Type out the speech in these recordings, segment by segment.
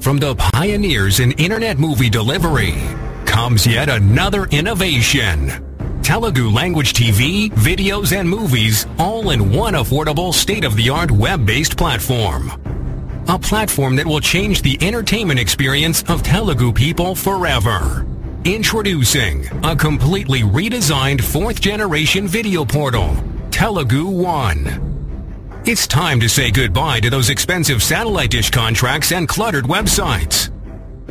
From the pioneers in internet movie delivery comes yet another innovation. Telugu language TV, videos and movies all in one affordable state-of-the-art web-based platform. A platform that will change the entertainment experience of Telugu people forever. Introducing a completely redesigned 4th generation video portal, Telugu One. It's time to say goodbye to those expensive satellite dish contracts and cluttered websites.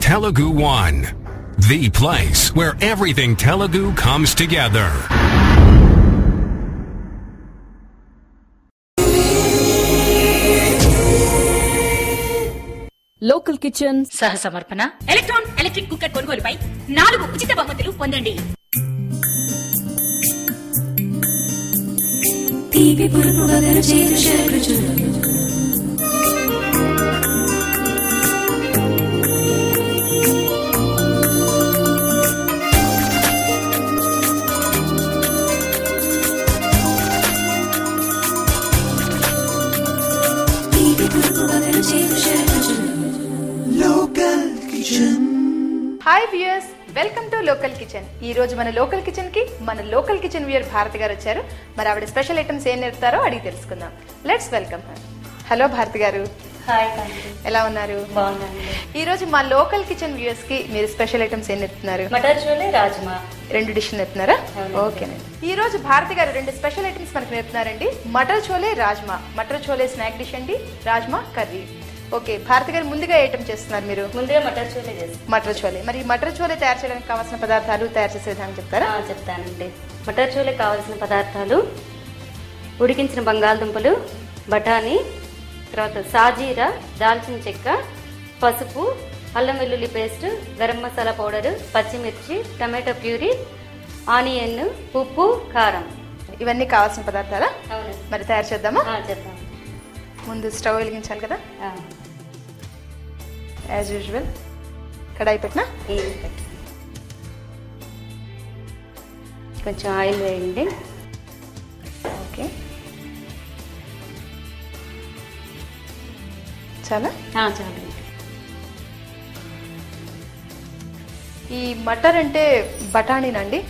Telugu One, the place where everything Telugu comes together. Local kitchen సహ సమర్పణ electron electric cooker కొనుగోలుపై 4 ఉచిత బహుమతులు పొందండి. తీపి పులుపు వగరు చేదు శరకృచులు తీపి పులుపు వగరు చేదు శరకృచులు local kitchen. Hi viewers, welcome to local kitchen. ఈ రోజు మన లోకల్ కిచెన్ కి మన లోకల్ కిచెన్ వ్యూయర్ భారతి గారు వచ్చారు. మరి ఆవిడ స్పెషల్ ఐటమ్స్ ఏం నేర్పుతారో అడిగి తెలుసుకుందాం. Let's welcome her. Hello Bharati గారు. హాయ్, ఎలా ఉన్నారు? బాగున్నాను. ఈ రోజు మా లోకల్ కిచెన్ వ్యూయర్స్ కి మీరు స్పెషల్ ఐటమ్స్ ఏం నేర్పుతున్నారు? మటర్ చోలే రాజ్మా 2 డిష్ నేర్పుతున్నారా? ఓకేనండి. ఈ రోజు భారతి గారు 2 స్పెషల్ ఐటమ్స్ మనకు నేర్పుతున్నారండి. మటర్ చోలే రాజ్మా. మటర్ చోలే స్నాక్ డిష్ అండి, రాజ్మా కర్రీ. ఓకే భారతి గారు, ముందుగా ఐటమ్ చేస్తున్నారు మీరు? ముందుగా మటర్ చోలే చేస్తాను. మటర్ చోలే. మరి మటర్ చోలే తయారు చేయడానికి కావాల్సిన పదార్థాలు, తయారు చేసే విధానం చెప్తారా? చెప్తానండి. మటర్ చోలే కావాల్సిన పదార్థాలు: ఉడికించిన బంగాళదుంపలు, బఠానీ, తర్వాత సాజీరా, దాల్చిన చెక్క, పసుపు, అల్లం వెల్లుల్లి పేస్ట్, గరం మసాలా పౌడరు, పచ్చిమిర్చి, టమాటో ప్యూరీ, ఆనియన్, ఉప్పు, కారం. ఇవన్నీ కావాల్సిన పదార్థాలా? అవును. మరి తయారు చేద్దామా? చేద్దాం. ముందు స్టవ్ వెలిగించాలి కదా, యాజ్ యూజువల్. కడాయి పెట్టినా కొంచెం ఆయిల్ వేయండి. ఓకే, చాలా చాలు. ఈ మటర్ అంటే బఠానీనండి?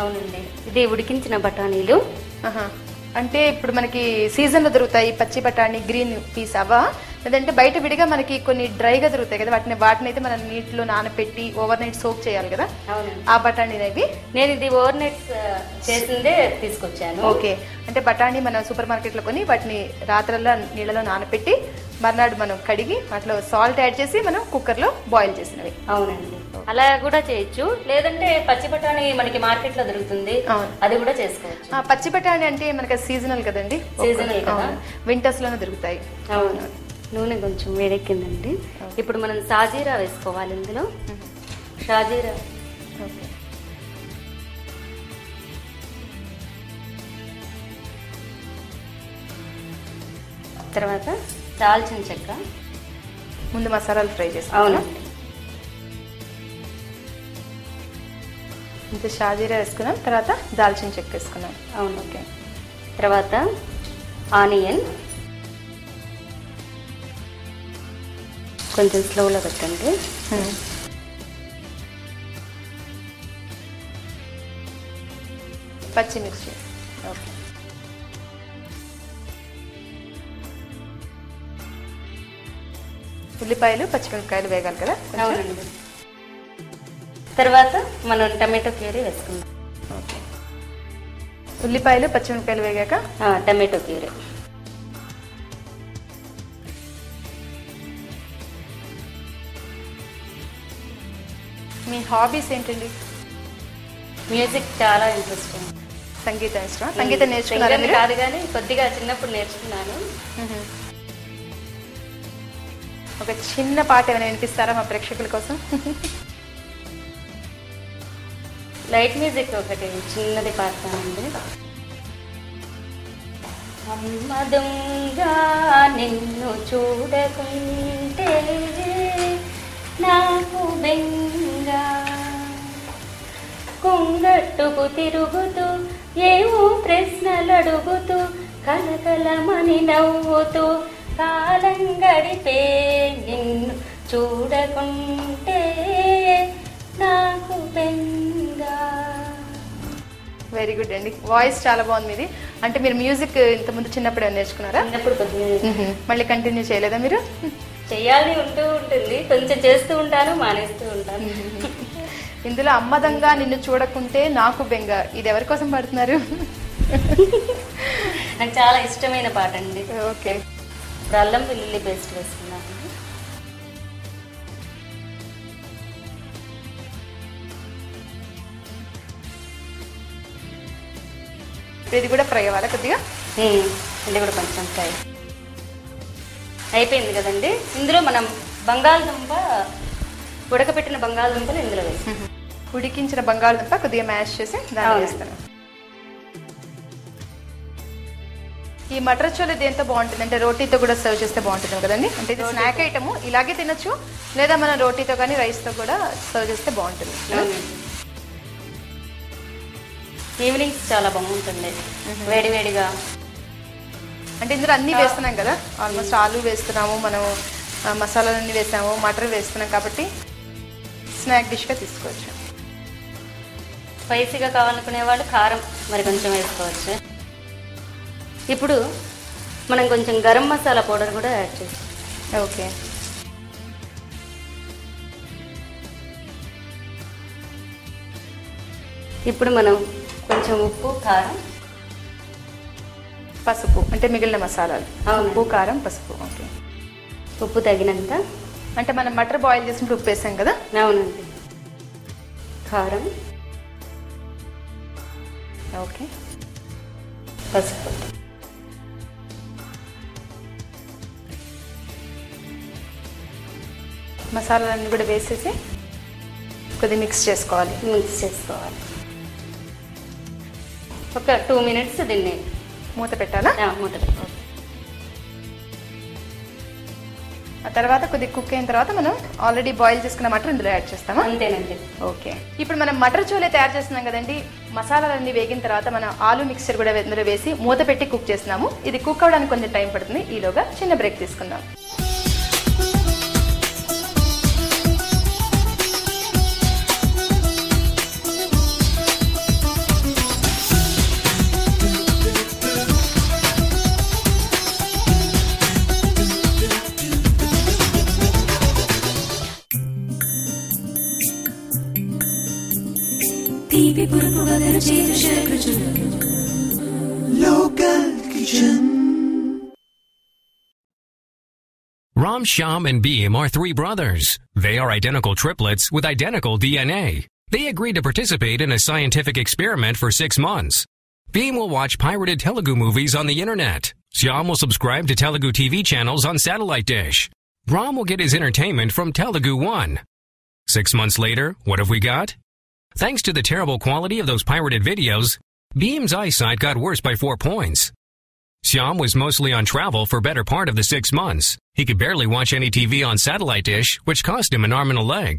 అవునండి, ఇది ఉడికించిన బఠానీలు. అంటే ఇప్పుడు మనకి సీజన్ లో దొరుకుతాయి పచ్చి బఠానీ, గ్రీన్ పీస్ అవా? లేదంటే బయట విడిగా మనకి కొన్ని డ్రైగా దొరుకుతాయి కదా, వాటిని అయితే మనం నీటిలో నానబెట్టి ఓవర్ నైట్ సోక్ చేయాలి కదా, ఆ బఠానీవి? నేను ఇది ఓవర్ నైట్ చేసిందే తీసుకొచ్చాను. ఓకే, అంటే బఠానీ మనం సూపర్ మార్కెట్ లో కొని వాటిని రాత్రల్లో నీళ్ళలో నానబెట్టి మర్నాడు మనం కడిగి వాటిలో సాల్ట్ యాడ్ చేసి మనం కుక్కర్ లో బాయిల్ చేసినవి. అవునండి, అలా కూడా చేయొచ్చు. లేదంటే పచ్చి బఠానీ మనకి మార్కెట్ లో దొరుకుతుంది, అది కూడా చేసుకోవచ్చు. పచ్చి బఠానీ అంటే మనకి సీజనల్ కదండి, సీజనల్ కదా, వింటర్స్ లోనే దొరుకుతాయి. అవును. నూనె కొంచెం వేడెక్కిందండి. ఇప్పుడు మనం సాజీరా వేసుకోవాలి ఇందులో. షాజీరా, తర్వాత దాల్చిన చెక్క. ముందు మసాలాలు ఫ్రై చేస్తాం. అవునండి. ఇంత షాజీరా వేసుకున్నాం, తర్వాత దాల్చిన చెక్క వేసుకున్నాం. అవును. ఓకే, తర్వాత ఆనియన్. కొంచెం స్లోలో పెట్టండి. పచ్చిమిర్చి. ఓకే, ఉల్లిపాయలు, పచ్చిమిరపకాయలు వేగాలి కదా. అవునండి. తర్వాత మనం టమాటో ప్యూరీ వేసుకుందాం. ఓకే, ఉల్లిపాయలు, పచ్చిమిరపకాయలు వేగాక టమాటో ప్యూరీ. మీ హాబీస్ ఏంటండి? మ్యూజిక్ చాలా ఇంట్రెస్టింగ్. సంగీతం ఇష్టం? సంగీతం నేర్చుకున్నారా? కాదు కానీ కొద్దిగా చిన్నప్పుడు నేర్చుకున్నాను. ఒక చిన్న పాట ఏమైనా వినిపిస్తారా మా ప్రేక్షకుల కోసం? లైట్ మ్యూజిక్ ఒకటి చిన్నది పాడతానండి. అమ్మ దొంగ నిన్ను చూడకుంటే నాకు బెంగ, కొంగట్టుకు తిరుగుతూ ఏవో ప్రశ్నలడుగుతూ కలకలమని నవ్వుతూ కాలం గడిపే నిన్ను చూడకుంటే నాకు బెంగ. వెరీ గుడ్ అండి, వాయిస్ చాలా బాగుంది మీది. అంటే మీరు మ్యూజిక్ ఇంతకుముందు చిన్నప్పుడు నేర్చుకున్నారా? చిన్నప్పుడు కొద్దిగా. మళ్ళీ కంటిన్యూ చేయలేదా మీరు? చెయ్యాలి ఉంటుంది, కొంచెం చేస్తూ ఉంటాను, మానేస్తూ ఉంటాను. ఇందులో అమ్మదంగా నిన్ను చూడకుంటే నాకు బెంగ, ఇది ఎవరి కోసం పాడుతున్నారు? నాకు చాలా ఇష్టమైన పాట అండి. ఓకే, ఇప్పుడు అల్లం వెల్లుల్లి పేస్ట్ వేసుకున్నాను. ఇది కూడా ఫ్రై అవ్వాలా కొద్దిగా? ఇది కూడా కొంచెం ఫ్రై అయిపోయింది కదండి. ఇందులో మనం బంగాళదుంప, ఉడకపెట్టిన బంగాళదుంపలు ఇందులో వేసి, ఉడికించిన బంగాళదుంప కొద్దిగా మ్యాష్ చేసి దాన్ని వేస్తాను. ఈ మటర్ చోలే దేంతో బాగుంటుంది అంటే రోటీతో కూడా సర్వ్ చేస్తే బాగుంటుంది కదండి. అంటే ఇది స్నాక్ ఐటమ్, ఇలాగే తినొచ్చు, లేదా మనం రోటీతో కానీ రైస్తో కూడా సర్వ్ చేస్తే బాగుంటుంది. ఈవినింగ్స్ చాలా బాగుంటుంది వేడివేడిగా. అంటే ఇందులో అన్నీ వేస్తున్నాం కదా, ఆల్మోస్ట్ ఆలు వేస్తున్నాము, మనం మసాలాలన్నీ వేసాము, మటర్ వేస్తున్నాం కాబట్టి స్నాక్ డిష్గా తీసుకోవచ్చు. స్పైసీగా కావాలనుకునే వాళ్ళు కారం మరి కొంచెం వేసుకోవచ్చు. ఇప్పుడు మనం కొంచెం గరం మసాలా పౌడర్ కూడా యాడ్ చేస్తాం. ఓకే, ఇప్పుడు మనం కొంచెం ఉప్పు, కారం, పసుపు అంటే మిగిలిన మసాలాలు. ఉప్పు, కారం, పసుపు. ఓకే, ఉప్పు తగినంత. అంటే మనం మటర్ బాయిల్ చేసినప్పుడు ఉప్పు వేసాం కదా? అవునండి. కారం, ఓకే, పసుపు. మసాలాలన్నీ కూడా వేసేసి కొద్దిగా మిక్స్ చేసుకోవాలి. ఒక 2 minutes దీన్ని మూత పెట్టాలా? మూత పెట్టాలి. ఆ తర్వాత కొద్దిగా కుక్ అయిన తర్వాత మనం ఆల్రెడీ బాయిల్ చేసుకున్న మటర్ ఇందులో యాడ్ చేస్తామా? అంతేనండి. ఓకే, ఇప్పుడు మనం మటర్ చోలే తయారు చేస్తున్నాం కదండి. మసాలాలన్నీ వేగిన తర్వాత మనం ఆలు మిక్చర్ కూడా ఇందులో వేసి మూత పెట్టి కుక్ చేస్తున్నాము. ఇది కుక్ అవ్వడానికి కొంచెం టైం పడుతుంది. ఈలోగా చిన్న బ్రేక్ తీసుకుందాం. Local Kitchen. Ram, Shyam, and Beam are three brothers. They are identical triplets with identical DNA. They agreed to participate in a scientific experiment for 6 months. Beam will watch pirated Telugu movies on the internet. Shyam will subscribe to Telugu TV channels on satellite dish. Ram will get his entertainment from Telugu One. 6 months later, what have we got? Thanks to the terrible quality of those pirated videos, Beam's eyesight got worse by 4 points. Shyam was mostly on travel for better part of the 6 months. He could barely watch any TV on satellite dish, which cost him an arm and a leg.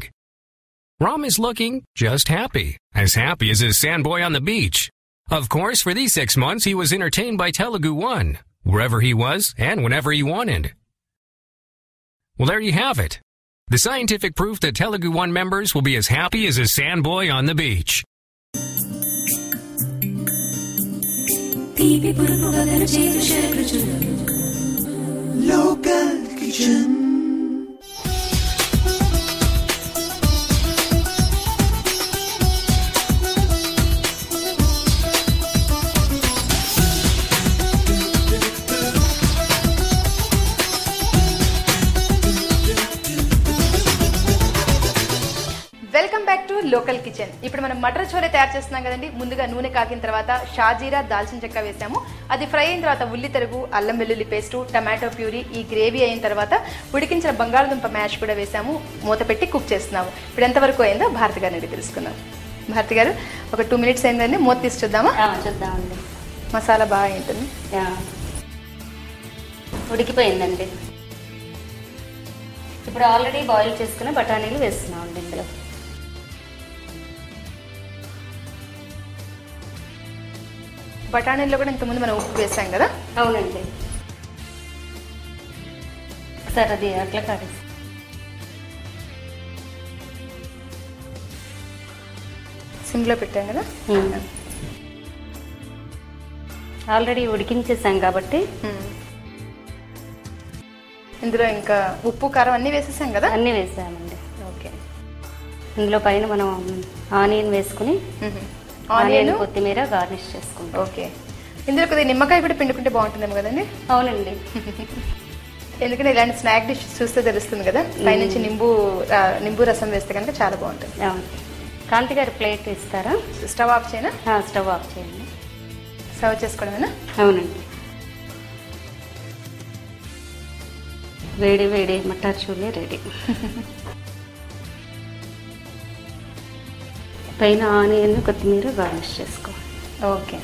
Ram is looking just happy as his sandboy on the beach. Of course, for these 6 months, he was entertained by Telugu One, wherever he was and whenever he wanted. Well, there you have it. The scientific proof that Telugu One members will be as happy as a sandboy on the beach. Local Kitchen. Welcome back to local kitchen. ఇప్పుడు మనం మటర్ చోలే తయారు చేస్తున్నాం కదండి. ముందుగా నూనె కాకిన తర్వాత షాజీరా, దాల్చిన చెక్క వేసాము. అది ఫ్రై అయిన తర్వాత ఉల్లి తరుగు, అల్లం వెల్లుల్లి పేస్టు, టమాటో ప్యూరీ, ఈ గ్రేవీ అయిన తర్వాత ఉడికించిన బంగాళదుంప మ్యాష్ కూడా వేసాము. మూత పెట్టి కుక్ చేస్తున్నాము. ఇప్పుడు ఎంతవరకు అయిందో భారతి గారిని అడిగి తెలుసుకుందాం. భారతి గారు, ఒక 2 minutes అయిందండి, మూత తీసి చూద్దామా? చూద్దామండి. మసాలా బాగా ఉంటుంది, ఉడికిపోయిందండి. ఇప్పుడు ఆల్రెడీ బాయిల్ చేసుకున్న బఠానీలు వేస్తున్నామండి ఇందులో. బఠానీల్లో కూడా ఇంతకుముందు మనం ఉప్పు వేసాం కదా? అవునండి. సరే, అది అట్లా కాదు. సిమ్లో పెట్టాం కదా. ఆల్రెడీ ఉడికించేసాం కాబట్టి ఇందులో ఇంకా ఉప్పు కారం అన్నీ వేసేసాం కదా. అన్నీ వేసామండి. ఓకే. ఇందులో పైన మనం ఆనియన్ వేసుకుని ఆనియన్ కొత్తిమీర గార్నిష్ చేసుకుంటాం. ఓకే. ఇందులో కొద్దిగా నిమ్మకాయ కూడా పిండుకుంటే బాగుంటుందేమో కదండి. అవునండి. ఎందుకంటే ఇలాంటి స్నాక్ డిష్ చూస్తే తెలుస్తుంది కదా, పైనుంచి నింబు రసం వేస్తే కనుక చాలా బాగుంటుంది. కాంతి గారు ప్లేట్ ఇస్తారా? స్టవ్ ఆఫ్ చేయనా? స్టవ్ ఆఫ్ చేయండి. సర్వ్ చేసుకోవడమేనా? అవునండి. వేడి వేడి మటర్ చూలే రెడీ. పైన ఆనియన్ కొత్తిమీర గార్నిష్ చేసుకో. ఓకే.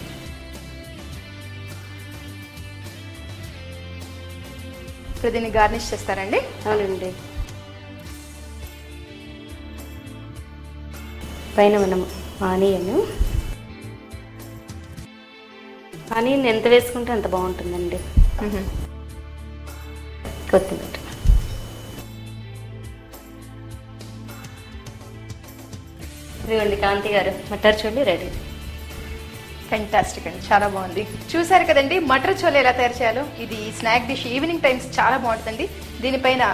ఇప్పుడు దీన్ని గార్నిష్ చేస్తారండి? అవునండి. పైన మనం ఆనియన్ ఎంత వేసుకుంటే అంత బాగుంటుందండి. కొత్తిమీర. ఇదిగోండి కాంతి గారు మటర్ చోలే రెడీ. ఫెంటాస్టిక్ అండి, చాలా బాగుంది. చూసారు కదండి మటర్ చోలే ఎలా తయారు చేయాలో. ఇది స్నాక్ డిష్, ఈవినింగ్ టైమ్స్ చాలా బాగుంటుందండి. దీనిపైన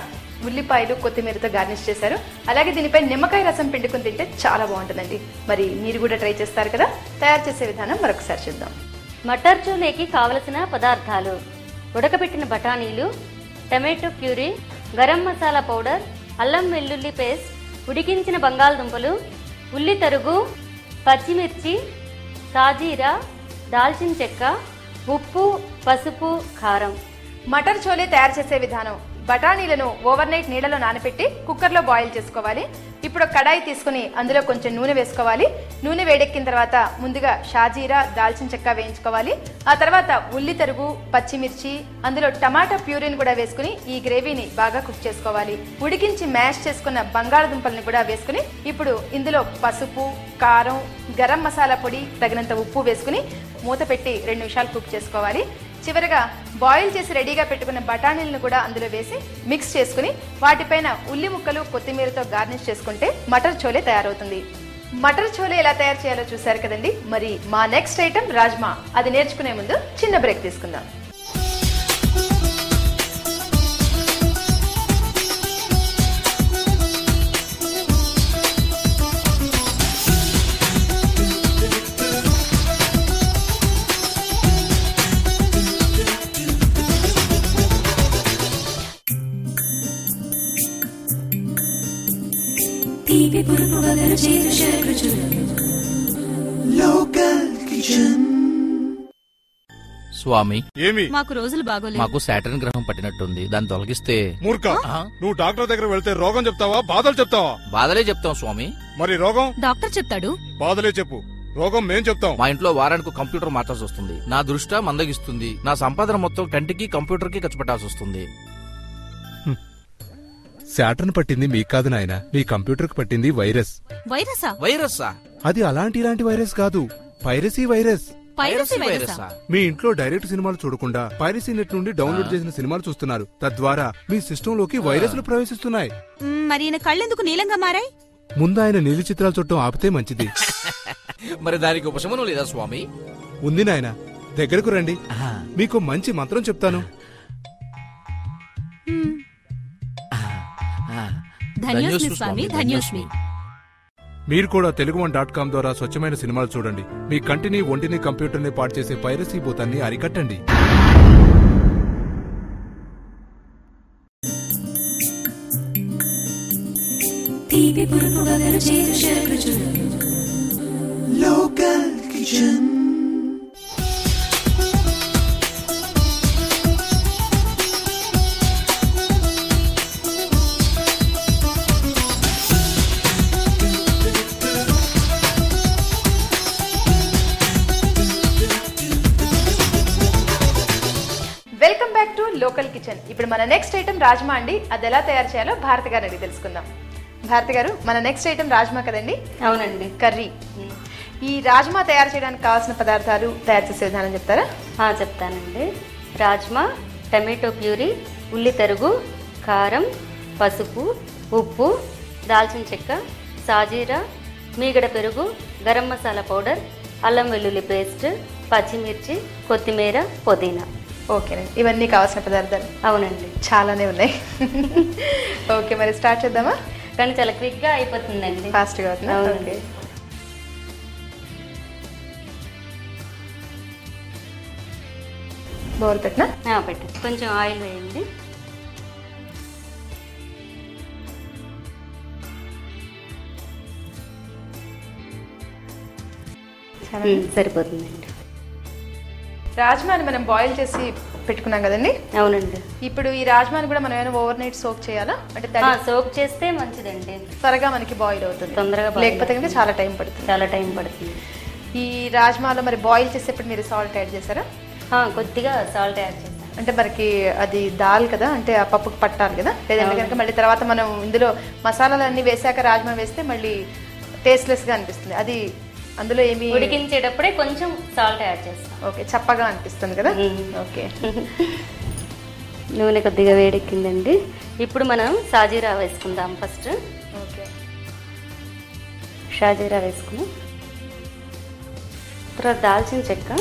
ఉల్లిపాయలు కొత్తిమీరతో గార్నిష్ చేశారు. అలాగే దీనిపై నిమ్మకాయ రసం పిండుకుని తింటే చాలా బాగుంటుందండి. మరి మీరు కూడా ట్రై చేస్తారు కదా. తయారు చేసే విధానం మరొకసారి చూద్దాం. మటర్ చోలేకి కావలసిన పదార్థాలు: ఉడకబెట్టిన బఠానీలు, tomato puree, garam masala powder, అల్లం వెల్లుల్లి పేస్ట్, ఉడికించిన బంగాళదుంపలు, ఉల్లి తరుగు, పచ్చిమిర్చి, సాజీరా, దాల్చిన చెక్క, ఉప్పు, పసుపు, కారం. మటర్ చోలే తయారు చేసే విధానం: బఠానీలను ఓవర్ నైట్ నీళ్ళలో నానబెట్టి కుక్కర్లో బాయిల్ చేసుకోవాలి. ఇప్పుడు కడాయి తీసుకుని అందులో కొంచెం నూనె వేసుకోవాలి. నూనె వేడెక్కిన తర్వాత ముందుగా షాజీరా, దాల్చిన చెక్క వేయించుకోవాలి. ఆ తర్వాత ఉల్లి తరుగు, పచ్చిమిర్చి, అందులో టమాటా ప్యూరీని కూడా వేసుకుని ఈ గ్రేవీని బాగా కుక్ చేసుకోవాలి. ఉడికించి మ్యాష్ చేసుకున్న బంగాళదుంపల్ని కూడా వేసుకుని ఇప్పుడు ఇందులో పసుపు, కారం, గరం మసాలా పొడి, తగినంత ఉప్పు వేసుకుని మూత పెట్టి 2 నిమిషాలు కుక్ చేసుకోవాలి. చివరగా బాయిల్ చేసి రెడీగా పెట్టుకున్న బఠానీలను కూడా అందులో వేసి మిక్స్ చేసుకుని వాటిపైన ఉల్లి ముక్కలు కొత్తిమీరతో గార్నిష్ చేసుకుంటే మటర్ చోలే తయారవుతుంది. మటర్ చోలే ఎలా తయారు చేయాలో చూసారు కదండి. మరి మా నెక్స్ట్ ఐటమ్ రాజ్మా. అది నేర్చుకునే ముందు చిన్న బ్రేక్ తీసుకుందాం. స్వామి, ఏమి మాకు రోజులు బాగోలేదు. మాకు సాటర్న్ గ్రహం పట్టినట్టుంది. దాన్ని తొలగిస్తే. మూర్ఖ, నువ్వు డాక్టర్ దగ్గర వెళ్తే రోగం చెప్తావా బాధలు చెప్తావా? బాధలే చెప్తాం స్వామి. మరి రోగం? డాక్టర్ చెప్తాడు. బాధలే చెప్పు, రోగం మేం చెప్తాం. మా ఇంట్లో వారానికి కంప్యూటర్ మార్చాల్సి వస్తుంది. నా దృష్టి మందగిస్తుంది. నా సంపాదన మొత్తం కంటికి కంప్యూటర్ కి ఖర్చు పెట్టాల్సి వస్తుంది. శాటర్న్ పట్టింది మీకు కాదు నాయన, మీ కంప్యూటర్ కి పట్టింది వైరస్. వైరసా? వైరస్సా? అది ఇలాంటి వైరస్ కాదు, పైరసీ వైరస్. పైరసీ వైరసా? మీ ఇంట్లో డైరెక్ట్ సినిమాలు చూడకుండా పైరసీ నెట్ నుండి డౌన్లోడ్ చేసిన సినిమాలు చూస్తున్నారు. తద్వారా మీ సిస్టమ్ లోకి వైరస్లు ప్రవేశిస్తున్నాయి. మరి ఈయన కళ్ళెందుకు నీలంగా మారాయి? ముందు ఆయన నీలి చిత్రాలు చూడటం ఆపితే మంచిది. మరి దానికి ఉపశమనం లేదా స్వామి? ఉంది నాయన, దగ్గరకు రండి, మీకు మంచి మంత్రం చెప్తాను. ధన్యోస్మి స్వామి, ధన్యోస్మి. మీరు కూడా తెలుగు1.com ద్వారా స్వచ్ఛమైన సినిమాలు చూడండి. మీ కంటిని, ఒంటిని, కంప్యూటర్ని పాడు చేసే పైరసీ భూతాన్ని అరికట్టండి. Local kitchen. Welcome back to local kitchen. ఇప్పుడు మన నెక్స్ట్ ఐటమ్ రాజ్మా అండి. అది ఎలా తయారు చేయాలో భారతి గారిని అడిగి తెలుసుకుందాం. భారతి గారు, మన నెక్స్ట్ ఐటమ్ రాజ్మా కదండి? అవునండి. కర్రీ. ఈ రాజ్మా తయారు చేయడానికి కావాల్సిన పదార్థాలు, తయారు చేసే విధానం చెప్తారా? చెప్తానండి. రాజ్మా, టమాటో ప్యూరీ, ఉల్లి తరుగు, కారం, పసుపు, ఉప్పు, దాల్చిన చెక్క, సాజీరా, మీగడ పెరుగు, గరం మసాలా పౌడర్, అల్లం వెల్లుల్లి పేస్ట్, పచ్చిమిర్చి, కొత్తిమీర, పుదీనా. ఓకేనండి, ఇవన్నీ కావాల్సిన పదార్థాలు. అవునండి, చాలానే ఉన్నాయి. ఓకే, మరి స్టార్ట్ చేద్దామా? కానీ చాలా క్విక్గా అయిపోతుందండి, ఫాస్ట్గా అవుతుందా? అవునండి. బౌల్ పెట్టినా? పెట్టు. కొంచెం ఆయిల్ వేయండి. సరిపోతుందండి. రాజ్మాని మనం బాయిల్ చేసి పెట్టుకున్నాం కదండి. అవునండి. ఇప్పుడు ఈ రాజ్మాని కూడా మనం ఏమైనా ఓవర్ నైట్ సోక్ చేయాలా? అంటే సోక్ చేస్తే మంచిదండి, త్వరగా మనకి బాయిల్ అవుతుంది, తొందరగా. లేకపోతే కనుక చాలా టైం పడుతుంది. చాలా టైం పడుతుంది. ఈ రాజ్మాలో మరి బాయిల్ చేసేప్పుడు మీరు సాల్ట్ యాడ్ చేస్తారా? కొద్దిగా సాల్ట్ యాడ్ చేస్తాను. అంటే మనకి అది దాల్ కదా, అంటే ఆ పప్పుకు పట్టాలి కదా, లేదంటే కనుక మళ్ళీ తర్వాత మనం ఇందులో మసాలాలు అన్ని వేసాక రాజ్మా వేస్తే మళ్ళీ టేస్ట్లెస్గా అనిపిస్తుంది. అది అందులో ఏమి ఉడికించేటప్పుడే కొంచెం సాల్ట్ యాడ్ చేస్తాం. ఓకే, చప్పగా అనిపిస్తుంది కదా. ఓకే. నూనె కొద్దిగా వేడెక్కిందండి. ఇప్పుడు మనం సాజీరా వేసుకుందాం ఫస్ట్. ఓకే, షాజీరా వేసుకుని తర్వాత దాల్చిన చెక్క.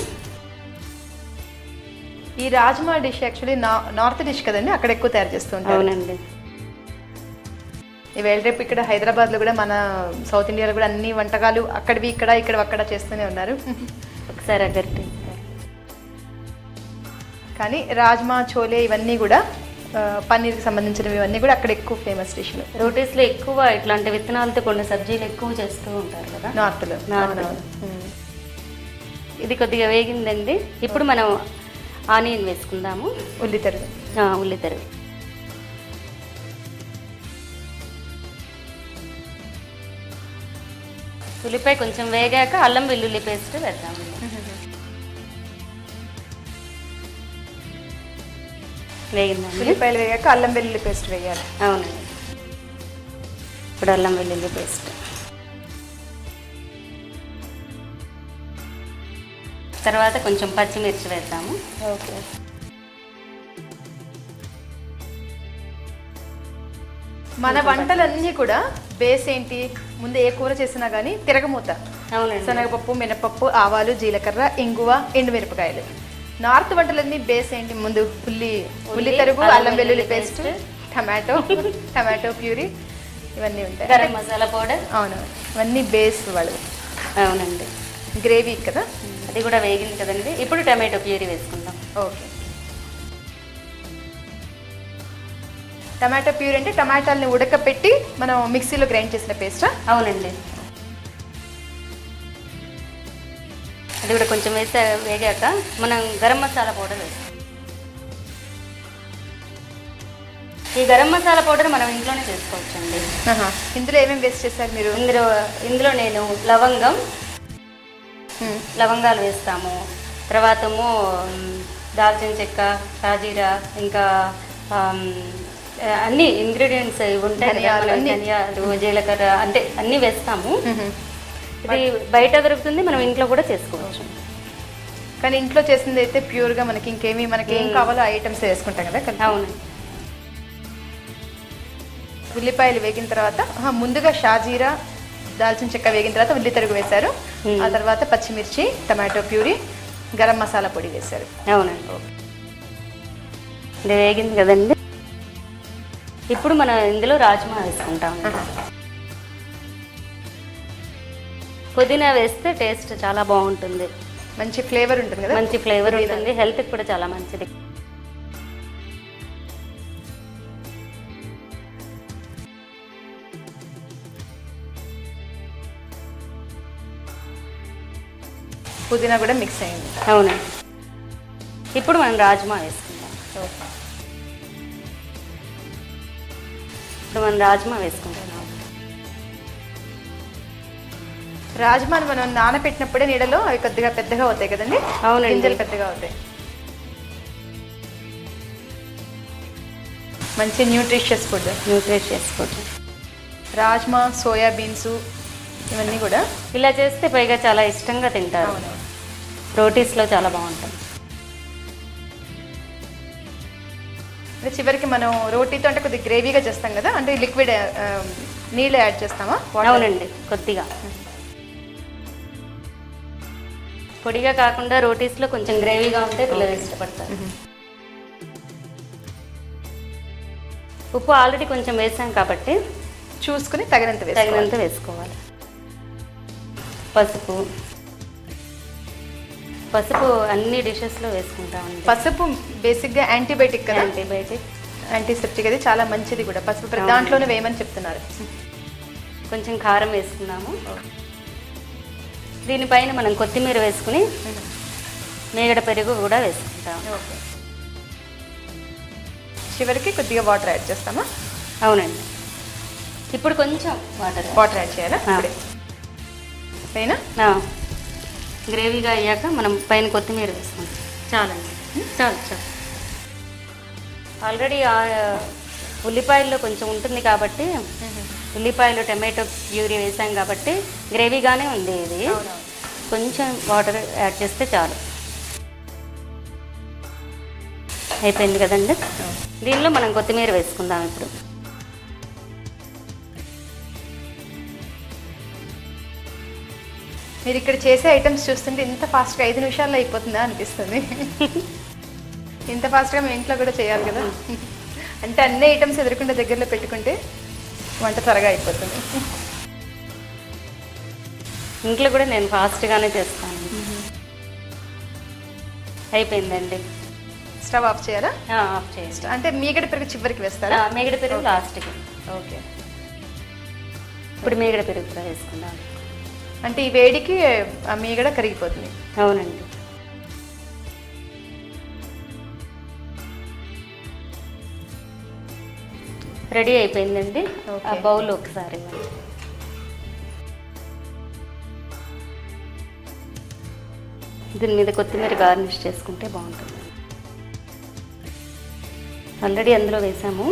ఈ rajma dish actually north dish కదండి, అక్కడ ఎక్కువ తయారు చేస్తూ ఉంటారు. అవునండి. ఈవేళ రేపు ఇక్కడ హైదరాబాద్లో కూడా మన సౌత్ ఇండియాలో కూడా అన్ని వంటకాలు అక్కడివి ఇక్కడ అక్కడ చేస్తూనే ఉన్నారు. ఒకసారి అగట్టి. కానీ రాజ్మా, చోలే ఇవన్నీ కూడా పన్నీర్కి సంబంధించినవి ఇవన్నీ కూడా అక్కడ ఎక్కువ ఫేమస్ డిష్లు. రోటీస్లో ఎక్కువ ఇట్లాంటి విత్తనాలతో కొన్ని సబ్జీలు ఎక్కువ చేస్తూ ఉంటారు కదా నార్త్లో. ఇది కొద్దిగా వేగిందండి. ఇప్పుడు మనం ఆనియన్ వేసుకుందాము. ఉల్లితరుగు. ఉల్లితరుగు. ఉల్లిపాయ కొంచెం వేగాక అల్లం వెల్లుల్లి పేస్ట్ వేద్దాము. వేగిందండి. ఉల్లిపాయలు వేగాక అల్లం వెల్లుల్లి పేస్ట్ వేయాలి. అవునండి. ఇప్పుడు అల్లం వెల్లుల్లి పేస్ట్, తర్వాత కొంచెం పచ్చిమిర్చి వేద్దాము. ఓకే. మన వంటలన్నీ కూడా బేస్ ఏంటి? ముందు ఏ కూర చేసినా కానీ తిరగమూత. అవునండి. శనగపప్పు, మినపప్పు, ఆవాలు, జీలకర్ర, ఇంగువ, ఎండుమిరపకాయలు. నార్త్ వంటలన్నీ బేస్ ఏంటి? ముందు ఉల్లి తరుగు, అల్లం వెల్లుల్లి పేస్ట్, టమాటో ప్యూరీ, ఇవన్నీ ఉంటాయి. గరం మసాలా పౌడర్. అవును, ఇవన్నీ బేస్ వాళ్ళు. అవునండి. గ్రేవీ కదా, అది కూడా వేగింది కదండి. ఇప్పుడు టమాటో ప్యూరీ వేసుకుందాం. ఓకే. టమాటో ప్యూరీ అంటే టమాటాలని ఉడకపెట్టి మనం మిక్సీలో గ్రైండ్ చేసిన పేస్టా? అవునండి. అది కూడా కొంచెం వేగాక మనం గరం మసాలా పౌడర్ వేస్తాం. ఈ గరం మసాలా పౌడర్ మనం ఇంట్లోనే చేసుకోవచ్చండి. ఇందులో ఏమేమి వేస్ట్ చేస్తారు మీరు? ఇందులో నేను లవంగాలు వేస్తాము, తర్వాతము దాల్చిన చెక్క, షాజీరా, ఇంకా అన్ని ఇంగ్రీడియంట్స్ ఉంటాయి, ధనియాలు, జీలకర్ర, అంటే అన్నీ వేస్తాము. ఇది బయట దొరుకుతుంది, మనం ఇంట్లో కూడా చేసుకోవచ్చు. కానీ ఇంట్లో చేసింది అయితే ప్యూర్గా మనకి ఏం కావాలో ఆ ఐటమ్స్ వేసుకుంటాం కదా. అవును. ఉల్లిపాయలు వేగిన తర్వాత ముందుగా షాజీరా, దాల్చిన చెక్క వేగిన తర్వాత ఉల్లి తరుగు వేశారు. ఆ తర్వాత పచ్చిమిర్చి, టమాటో ప్యూరీ, గరం మసాలా పొడి వేశారు. అవునండి. ఇది వేగింది కదండి. ఇప్పుడు మనం ఇందులో రాజ్మా వేసుకుంటాం. పుదీనా వేస్తే టేస్ట్ చాలా బాగుంటుంది, మంచి ఫ్లేవర్ ఉంటుంది కదా. మంచి ఫ్లేవర్ ఉంటుంది, హెల్త్కి కూడా చాలా మంచిది. పుదీనా కూడా మిక్స్ అయింది. అవునండి. ఇప్పుడు మనం రాజ్మా వేసుకుందాం. రాజ్మాని మనం నానబెట్టినప్పుడే నీడలో అవి కొద్దిగా పెద్దగా అవుతాయి కదండి. అవునండి, గింజలు పెద్దగా అవుతాయి. మంచి న్యూట్రిషియస్ ఫుడ్. రాజ్మా, సోయాబీన్స్ ఇవన్నీ కూడా ఇలా చేస్తే పైగా చాలా ఇష్టంగా తింటారు. రోటీస్లో చాలా బాగుంటుంది. చివరికి మనం రోటీతో అంటే కొద్దిగా గ్రేవీగా చేస్తాం కదా, అంటే లిక్విడ్ నీళ్ళు యాడ్ చేస్తామా? అవునండి, కొద్దిగా. పొడిగా కాకుండా రోటీస్లో కొంచెం గ్రేవీగా ఉంటే పిల్లలు ఇష్టపడతారు. ఉప్పు ఆల్రెడీ కొంచెం వేసాం కాబట్టి చూసుకుని తగినంత వేసుకోవాలి. పసుపు అన్ని డిషెస్లో వేసుకుంటామండి. పసుపు బేసిక్గా యాంటీబయాటిక్ కదా, యాంటీసెప్టిక్, అది చాలా మంచిది కూడా. పసుపు ప్రతి దాంట్లోనే వేయమని చెప్తున్నారు. కొంచెం కారం వేసుకున్నాము. దీనిపైన మనం కొత్తిమీర వేసుకుని మేగడ పెరుగు కూడా వేసుకుంటాం. చివరికి కొద్దిగా వాటర్ యాడ్ చేస్తామా? అవునండి. ఇప్పుడు కొంచెం వాటర్ యాడ్ చేయాలా? పైన గ్రేవీగా అయ్యాక మనం పైన కొత్తిమీర వేసుకుంటాం. చాలండి, చాలు. ఆల్రెడీ ఉల్లిపాయల్లో కొంచెం ఉంటుంది కాబట్టి, ఉల్లిపాయలు టమాటో ప్యూరీ వేసాం కాబట్టి గ్రేవీగానే ఉంది. ఇది కొంచెం వాటర్ యాడ్ చేస్తే చాలు. అయిపోయింది కదండి. దీనిలో మనం కొత్తిమీర వేసుకుందాం ఇప్పుడు. మీరు ఇక్కడ చేసే ఐటమ్స్ చూస్తుంటే ఇంత ఫాస్ట్గా 5 నిమిషాల్లో అయిపోతుందా అనిపిస్తుంది. ఇంత ఫాస్ట్గా మేము ఇంట్లో కూడా చేయాలి కదా. అంటే అన్ని ఐటమ్స్ ఎదురుకుండా దగ్గరలో పెట్టుకుంటే వంట త్వరగా అయిపోతుంది. ఇంట్లో కూడా నేను ఫాస్ట్గానే చేస్తాను. అయిపోయిందండి. స్టవ్ ఆఫ్ చేయాలా? ఆఫ్ చేయాలి. అంటే మీగడ పెరుగు చివరికి వేస్తారా? మీగడ పెరుగు లాస్ట్కి. ఓకే. ఇప్పుడు మీగడ పెరుగు కూడా వేసుకుందాం. అంటే ఈ వేడికి మీగడ కరిగిపోతుంది. అవునండి. రెడీ అయిపోయిందండి. ఆ బౌల్ ఒకసారి దీని మీద కొత్తిమీర గార్నిష్ చేసుకుంటే బాగుంటుంది. ఆల్రెడీ అందులో వేసాము.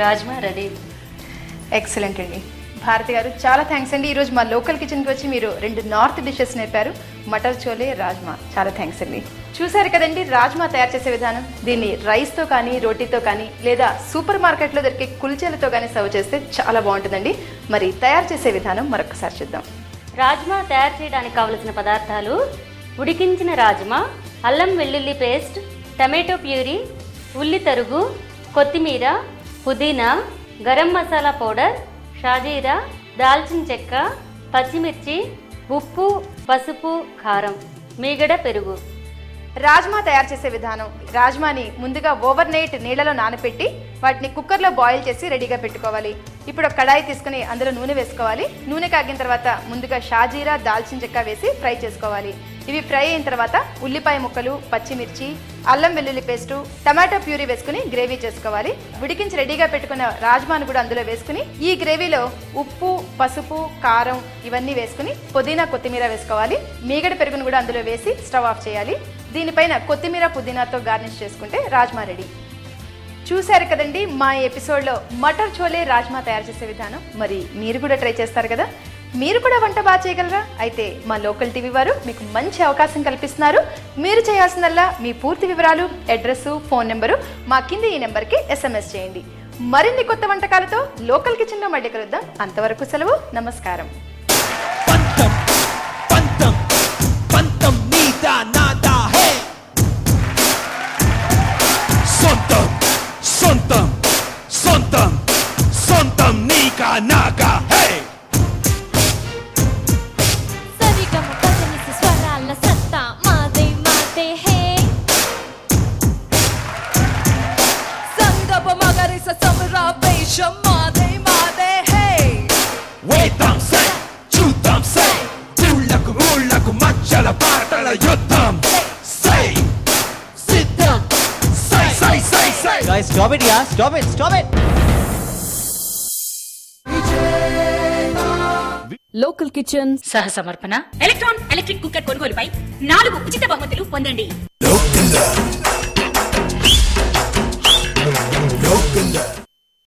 రాజ్మా రెడీ. ఎక్సలెంట్ అండి. భారతి గారు చాలా థ్యాంక్స్ అండి. ఈరోజు మా లోకల్ కిచెన్కి వచ్చి మీరు 2 నార్త్ డిషెస్ నేర్పారు, మటర్ చోలే, రాజ్మా. చాలా థ్యాంక్స్ అండి. చూసారు కదండి రాజ్మా తయారు చేసే విధానం. దీన్ని రైస్తో కానీ, రోటీతో కానీ, లేదా సూపర్ మార్కెట్లో దొరికే కుల్చేలతో కానీ సర్వ్ చేస్తే చాలా బాగుంటుందండి. మరి తయారు చేసే విధానం మరొకసారి చూద్దాం. రాజ్మా తయారు చేయడానికి కావలసిన పదార్థాలు: ఉడికించిన రాజ్మా, అల్లం వెల్లుల్లి పేస్ట్, టమాటో ప్యూరీ, ఉల్లి తరుగు, కొత్తిమీర, పుదీనా, గరం మసాలా పౌడర్, షాజీరా, దాల్చిన చెక్క, పచ్చిమిర్చి, ఉప్పు, పసుపు, కారం, మీగడ పెరుగు. రాజ్మా తయారు చేసే విధానం: రాజ్మాని ముందుగా ఓవర్ నైట్ నీళ్ళలో నానబెట్టి వాటిని కుక్కర్లో బాయిల్ చేసి రెడీగా పెట్టుకోవాలి. ఇప్పుడు ఒక కడాయి తీసుకుని అందులో నూనె వేసుకోవాలి. నూనె కాగిన తర్వాత ముందుగా షాజీరా, దాల్చిన చెక్క వేసి ఫ్రై చేసుకోవాలి. ఇవి ఫ్రై అయిన తర్వాత ఉల్లిపాయ ముక్కలు, పచ్చిమిర్చి, అల్లం వెల్లుల్లి పేస్టు, టమాటో ప్యూరీ వేసుకుని గ్రేవీ చేసుకోవాలి. ఉడికించి రెడీగా పెట్టుకున్న రాజ్మాను కూడా అందులో వేసుకుని ఈ గ్రేవీలో ఉప్పు, పసుపు, కారం ఇవన్నీ వేసుకుని పుదీనా, కొత్తిమీర వేసుకోవాలి. మీగడ పెరుగును కూడా అందులో వేసి స్టవ్ ఆఫ్ చేయాలి. దీనిపైన కొత్తిమీర, పుదీనాతో గార్నిష్ చేసుకుంటే రాజ్మా రెడీ. చూశారు కదండి మా ఎపిసోడ్లో మటర్ చోలే రాజ్మా తయారు చేసే విధానం. మరి మీరు కూడా ట్రై చేస్తారు కదా? మీరు కూడా వంట బాగా చేయగలరా? అయితే మా లోకల్ టీవీ వారు మీకు మంచి అవకాశం కల్పిస్తున్నారు. మీరు చేయాల్సిందల్లా మీ పూర్తి వివరాలు, అడ్రస్, ఫోన్ నెంబరు మా కింద ఈ నెంబర్కి SMS చేయండి. మరిన్ని కొత్త వంటకాలతో లోకల్ కిచెన్లో మళ్ళీ కలుద్దాం. అంతవరకు సెలవు, నమస్కారం. సొంతం నీకా నాకా హే సరిగమ పదనిసి స్వరాల సత్తా మాదే మాదే హే సంగమ మగరిస సమరావేశం మాదే మాదే హే వేద్దాం సై చూద్దాం సై ఊళ్ళకు ఊళ్ళకు మధ్యల పాటల యుద్ధం సై సిద్ధం సై సై సై సై Guys, stop it, yeah, stop it, stop it. Local kitchen సహ సమర్పణ ఎలక్ట్రాన్ ఎలక్ట్రిక్ కుక్కర్ కొనుగోలుపై 4 ఉచిత బహుమతులు పొందండి. లోకల్